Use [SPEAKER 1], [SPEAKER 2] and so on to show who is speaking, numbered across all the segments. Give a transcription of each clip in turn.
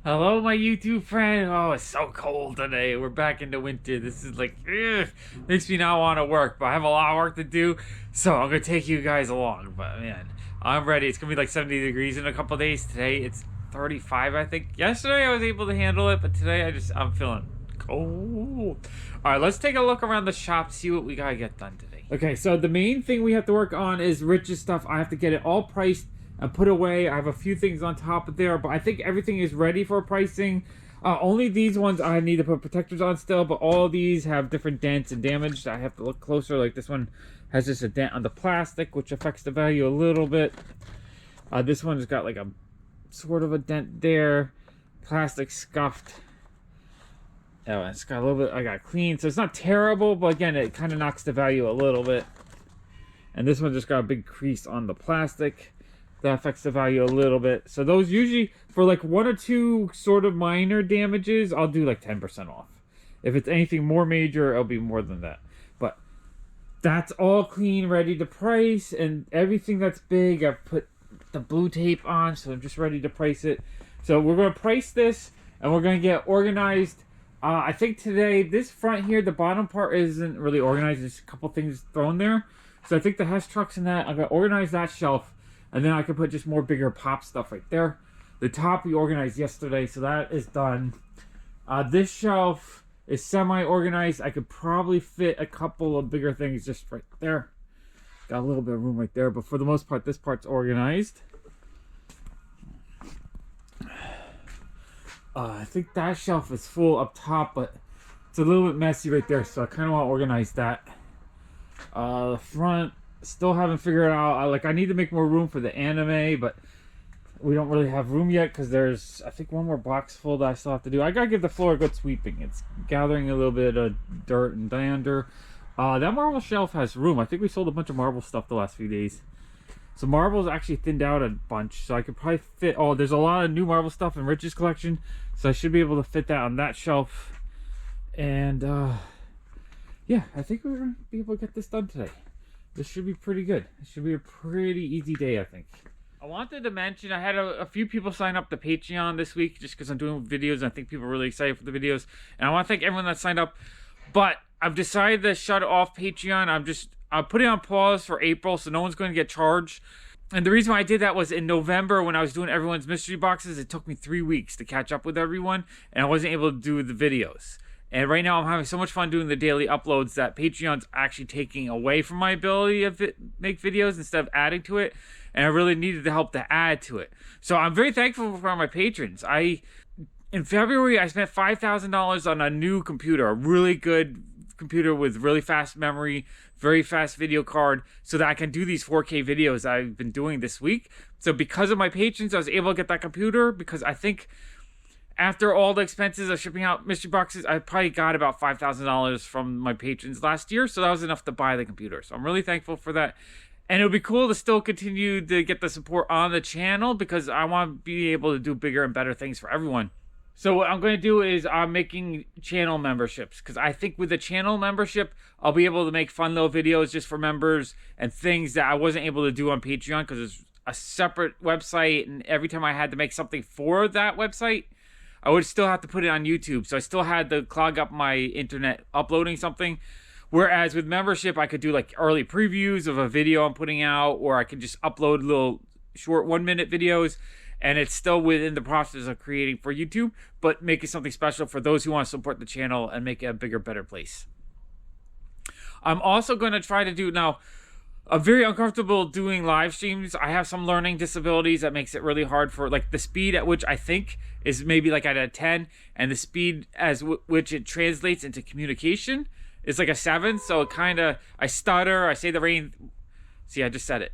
[SPEAKER 1] Hello, my YouTube friend. Oh, it's so cold today. We're back into winter. This is like, ugh, makes me not want to work, but I have a lot of work to do, so I'm gonna take you guys along. But man, I'm ready. It's gonna be like 70 degrees in a couple days. Today it's 35, I think. Yesterday I was able to handle it, but today I'm feeling cold. All right, let's take a look around the shop, see what we gotta get done today. Okay, so the main thing we have to work on is Rich's stuff. I have to get it all priced and put away. I have a few things on top of there, but I think everything is ready for pricing. Only these ones I need to put protectors on still, but all these have different dents and damage. I have to look closer. Like this one has just a dent on the plastic, which affects the value a little bit. This one's got like a sort of a dent there. Plastic scuffed. Oh, it's got a little bit, I got clean, so it's not terrible, but again, it kind of knocks the value a little bit. And this one just got a big crease on the plastic. That affects the value a little bit. So those usually, for like one or two sort of minor damages, I'll do like 10% off. If it's anything more major, it'll be more than that. But that's all clean, ready to price. And everything that's big, I've put the blue tape on, so I'm just ready to price it. So we're going to price this, and we're going to get organized. I think today, this front here, the bottom part isn't really organized. There's a couple things thrown there. So I think the Hess trucks and that, I'm going to organize that shelf. And then I could put just more bigger pop stuff right there. The top we organized yesterday, so that is done. This shelf is semi-organized. I could probably fit a couple of bigger things just right there. Got a little bit of room right there, but for the most part, this part's organized. I think that shelf is full up top, but it's a little bit messy right there, so I kind of want to organize that. The front, still haven't figured out. Like, I need to make more room for the anime, but we don't really have room yet because there's, I think, one more box full that I still have to do. I gotta give the floor a good sweeping. It's gathering a little bit of dirt and dander. That marble shelf has room. I think we sold a bunch of marble stuff the last few days. So Marvel's actually thinned out a bunch, so I could probably fit. Oh, there's a lot of new Marvel stuff in Rich's collection, so I should be able to fit that on that shelf. And yeah, I think we're gonna be able to get this done today. This should be pretty good. It should be a pretty easy day, I think. I wanted to mention I had a few people sign up to Patreon this week just because I'm doing videos and I think people are really excited for the videos. And I want to thank everyone that signed up. But I've decided to shut off Patreon. I'll put it on pause for April so no one's going to get charged. And the reason why I did that was in November when I was doing everyone's mystery boxes, it took me 3 weeks to catch up with everyone. And I wasn't able to do the videos. And right now I'm having so much fun doing the daily uploads that Patreon's actually taking away from my ability to make videos instead of adding to it. And I really needed the help to add to it. So I'm very thankful for my patrons. In February, I spent $5,000 on a new computer, a really good computer with really fast memory, very fast video card, so that I can do these 4K videos I've been doing this week. So because of my patrons, I was able to get that computer because I think after all the expenses of shipping out mystery boxes, I probably got about $5,000 from my patrons last year. So that was enough to buy the computer. So I'm really thankful for that. And it would be cool to still continue to get the support on the channel because I want to be able to do bigger and better things for everyone. So what I'm going to do is I'm making channel memberships because I think with the channel membership, I'll be able to make fun little videos just for members and things that I wasn't able to do on Patreon because it's a separate website. And every time I had to make something for that website, I would still have to put it on YouTube. So I still had to clog up my internet uploading something. Whereas with membership, I could do like early previews of a video I'm putting out, or I could just upload little short 1-minute videos. And it's still within the process of creating for YouTube, but making something special for those who want to support the channel and make it a bigger, better place. I'm also going to try to do now. I'm very uncomfortable doing live streams. I have some learning disabilities that makes it really hard for like the speed at which I think is maybe like at a 10 and the speed as which it translates into communication is like a 7. So it kind of, I stutter, I say the rain. See, I just said it.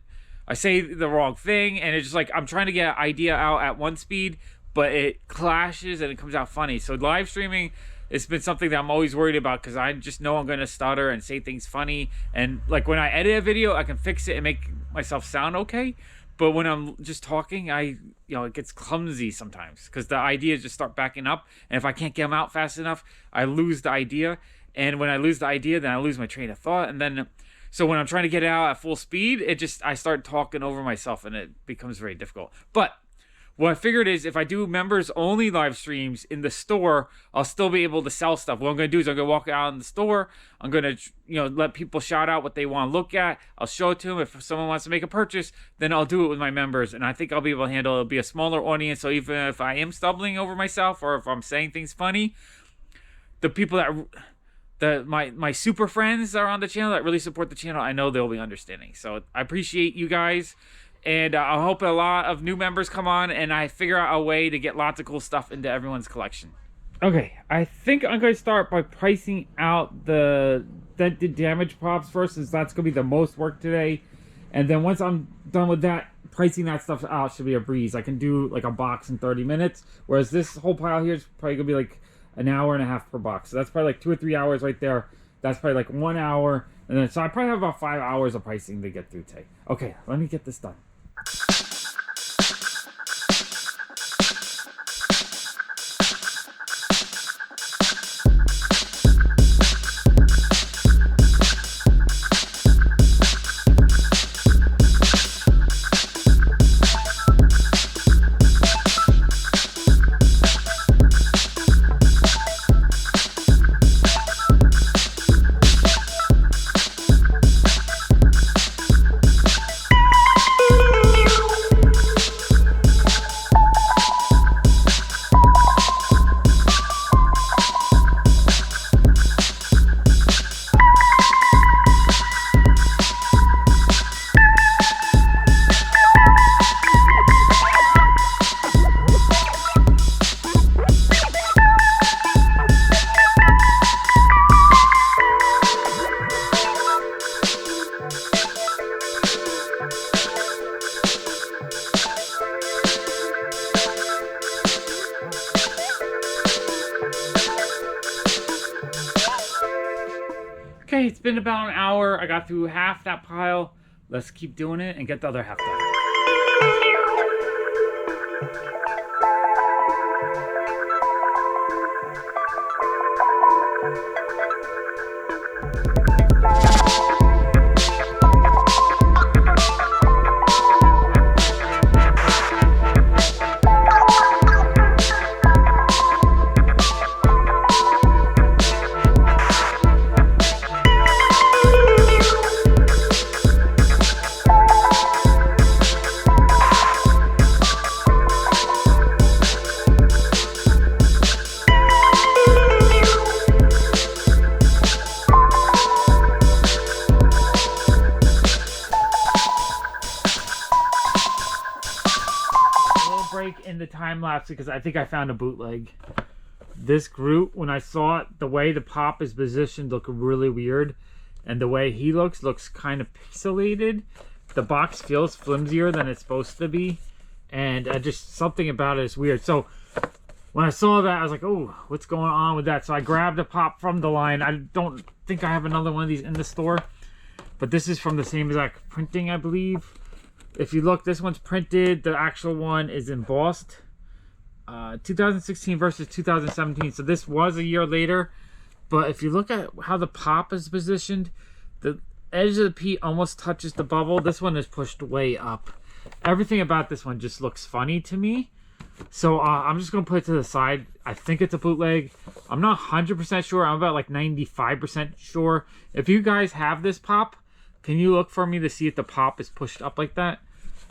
[SPEAKER 1] I say the wrong thing and it's just like I'm trying to get an idea out at one speed, but it clashes and it comes out funny. So live streaming, it's been something that I'm always worried about because I just know I'm going to stutter and say things funny. And like when I edit a video, I can fix it and make myself sound okay. But when I'm just talking, it gets clumsy sometimes because the ideas just start backing up. And if I can't get them out fast enough, I lose the idea. And when I lose the idea, then I lose my train of thought. And then, so when I'm trying to get it out at full speed, I start talking over myself and it becomes very difficult. But what I figured is if I do members only live streams in the store, I'll still be able to sell stuff. What I'm going to do is I'm going to walk out in the store. I'm going to, let people shout out what they want to look at. I'll show it to them. If someone wants to make a purchase, then I'll do it with my members. And I think I'll be able to handle it. It'll be a smaller audience. So even if I am stumbling over myself or if I'm saying things funny, the people that my super friends that are on the channel that really support the channel, I know they'll be understanding. So I appreciate you guys. And I hope a lot of new members come on and I figure out a way to get lots of cool stuff into everyone's collection. Okay, I think I'm going to start by pricing out the damage pops first, since that's going to be the most work today. And then once I'm done with that, pricing that stuff out should be a breeze. I can do like a box in 30 minutes, whereas this whole pile here is probably going to be like an hour and a half per box. So that's probably like 2 or 3 hours right there. That's probably like 1 hour. And then, so I probably have about 5 hours of pricing to get through today. Okay, let me get this done. Okay, it's been about an hour. I got through half that pile. Let's keep doing it and get the other half done. In the time lapse because I think I found a bootleg. This Groot, when I saw it, the way the pop is positioned looked really weird, and the way he looks kind of pixelated. The box feels flimsier than it's supposed to be, and just something about it is weird. So when I saw that, I was like, oh, what's going on with that? So I grabbed a pop from the line. I don't think I have another one of these in the store, but this is from the same exact printing, I believe. If you look, this one's printed. The actual one is embossed. 2016 versus 2017. So this was a year later. But if you look at how the pop is positioned, the edge of the P almost touches the bubble. This one is pushed way up. Everything about this one just looks funny to me. So I'm just going to put it to the side. I think it's a bootleg. I'm not 100% sure. I'm about like 95% sure. If you guys have this pop, can you look for me to see if the pop is pushed up like that?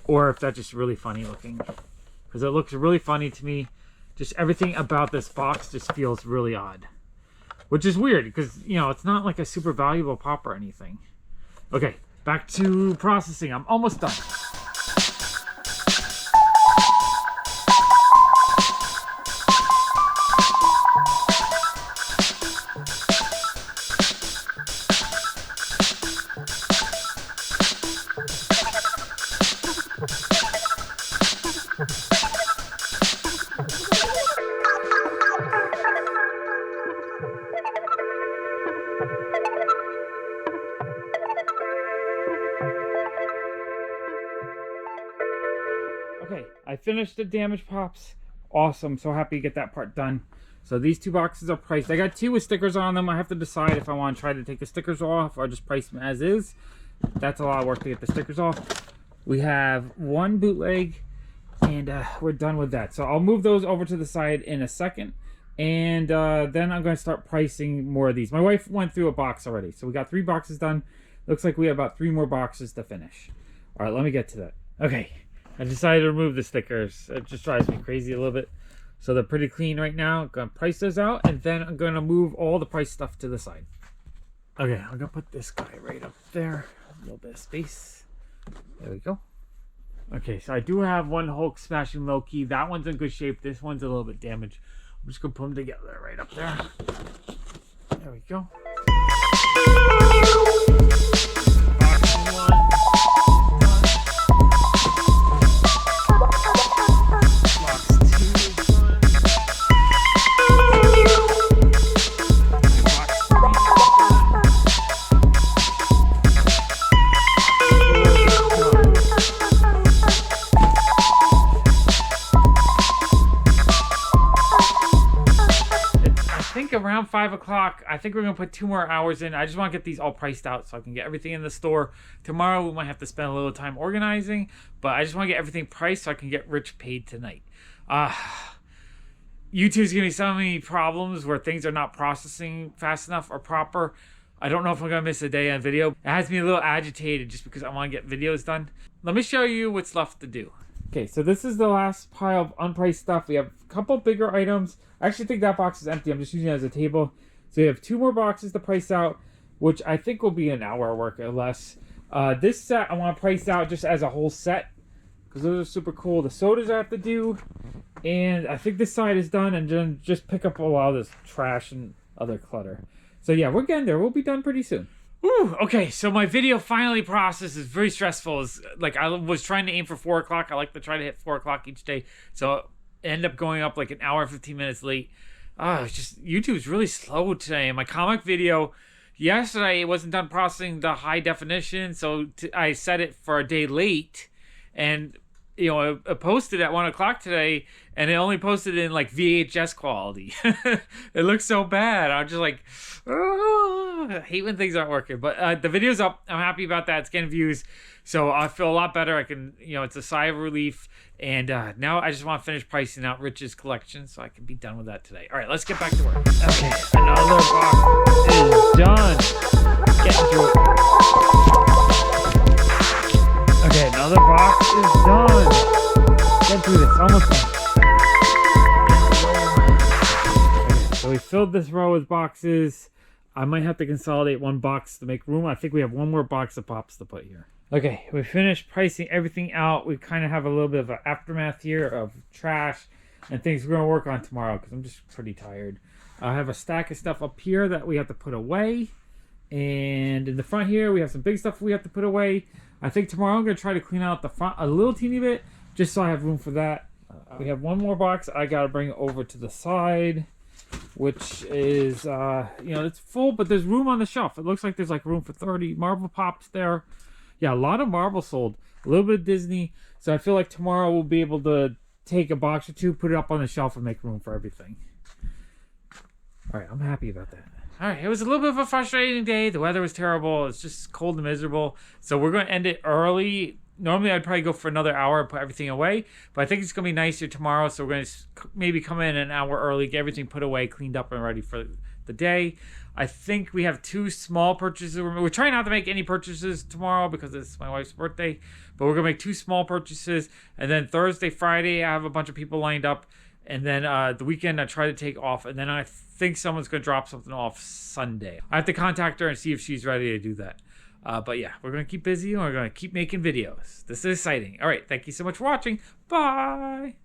[SPEAKER 1] Or if that's just really funny looking. Because it looks really funny to me. Just everything about this box just feels really odd. Which is weird because, it's not like a super valuable pop or anything. Okay, back to processing. I'm almost done. Okay, I finished the damage pops. Awesome, so happy to get that part done. So these 2 boxes are priced. I got 2 with stickers on them. I have to decide if I want to try to take the stickers off or just price them as is. That's a lot of work to get the stickers off. We have 1 bootleg And we're done with that. So I'll move those over to the side in a second. And then I'm going to start pricing more of these. My wife went through a box already. So we got 3 boxes done. Looks like we have about 3 more boxes to finish. All right, let me get to that. Okay, I decided to remove the stickers. It just drives me crazy a little bit. So they're pretty clean right now. I'm going to price those out. And then I'm going to move all the price stuff to the side. Okay, I'm going to put this guy right up there. A little bit of space. There we go. Okay, so I do have one Hulk Smashing Loki. That one's in good shape. This one's a little bit damaged. I'm just going to put them together right up there. There we go. Around 5 o'clock, I think we're gonna put 2 more hours in. I just want to get these all priced out so I can get everything in the store. Tomorrow we might have to spend a little time organizing, but I just want to get everything priced so I can get Rich paid tonight. YouTube's giving me so many problems where things are not processing fast enough or proper. I don't know if I'm gonna miss a day on video. It has me a little agitated just because I want to get videos done. Let me show you what's left to do. Okay, so this is the last pile of unpriced stuff. We have a couple bigger items. I actually think that box is empty. I'm just using it as a table. So we have 2 more boxes to price out, which I think will be an hour work or less. This set I want to price out just as a whole set because those are super cool. The sodas I have to do, and I think this side is done, and then just pick up a lot of this trash and other clutter. So yeah, we're getting there. We'll be done pretty soon. Whew, okay, so my video finally processed is very stressful. It's like I was trying to aim for 4 o'clock. I like to try to hit 4 o'clock each day. So I end up going up like an hour and 15 minutes late. It's just YouTube's really slow today. And my comic video yesterday, it wasn't done processing the high definition. So I set it for a day late. And, you know, I posted at 1 o'clock today. And it only posted in like VHS quality. It looks so bad. I'm just like, I hate when things aren't working. But the video's up. I'm happy about that. It's getting views. So I feel a lot better. I can, you know, it's a sigh of relief. And now I just want to finish pricing out Rich's collection so I can be done with that today. All right, let's get back to work. Okay, another box is done. Getting through it. Okay, another box is done. Getting through this. Almost done. So we filled this row with boxes. I might have to consolidate 1 box to make room. I think we have 1 more box of pops to put here. Okay, we finished pricing everything out. We kind of have a little bit of an aftermath here of trash and things we're going to work on tomorrow because I'm just pretty tired. I have a stack of stuff up here that we have to put away. And in the front here, we have some big stuff we have to put away. I think tomorrow I'm going to try to clean out the front a little teeny bit just so I have room for that. We have 1 more box I got to bring over to the side, which is, you know, it's full, but there's room on the shelf. It looks like there's like room for 30 Marvel Pops there. Yeah, a lot of Marvel sold. A little bit of Disney. So I feel like tomorrow we'll be able to take a box or 2, put it up on the shelf, and make room for everything. All right, I'm happy about that. All right, it was a little bit of a frustrating day. The weather was terrible. It's just cold and miserable. So we're going to end it early. Normally, I'd probably go for another hour and put everything away. But I think it's going to be nicer tomorrow. So we're going to maybe come in an hour early, get everything put away, cleaned up, and ready for the day. I think we have 2 small purchases. We're trying not to make any purchases tomorrow because it's my wife's birthday. But we're going to make 2 small purchases. And then Thursday, Friday, I have a bunch of people lined up. And then the weekend, I try to take off. And then I think someone's going to drop something off Sunday. I have to contact her and see if she's ready to do that. But yeah, we're going to keep busy and we're going to keep making videos. This is exciting. All right, thank you so much for watching. Bye.